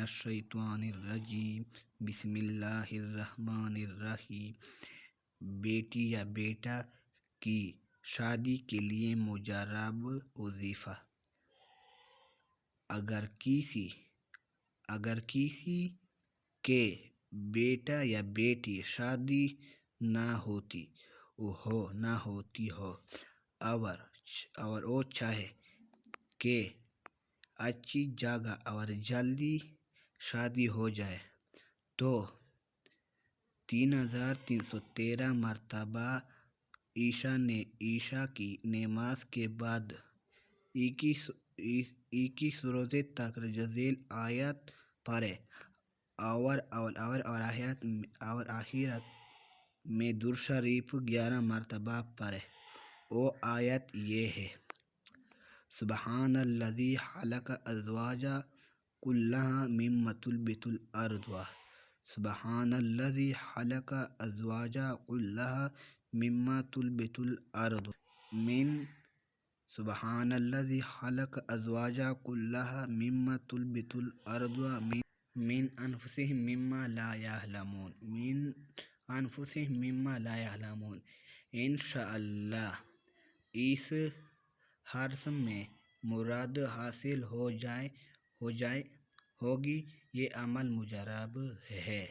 الشیطان الرجیم بسم اللہ الرحمن الرحیم۔ بیٹی یا بیٹا کی شادی کے لیے مجرب وظیفہ۔ اگر کسی کے بیٹا یا بیٹی شادی نہ ہوتی ہو اور وہ چاہے کہ اچھی جگہ اور جلدی شادی ہو جائے تو 3313 مرتبہ عشاء کی نماز کے بعد 21 روزے تک جزیل آیت پڑھے اور آخرت میں درود شریف 11 مرتبہ پڑھے۔ وہ آیت یہ ہے: سبحان الذی خلق الازواج کلها مما تنبت الارض سبحان الذی خلق الازواج کلها مما تنبت الارض سبحان الذی خلق الازواج کلها مما تنبت الارض من انفسهم مما لا يعلمون۔ انشاءاللہ اس حرف میں مراد حاصل ہوگی، یہ عمل مجرب ہے۔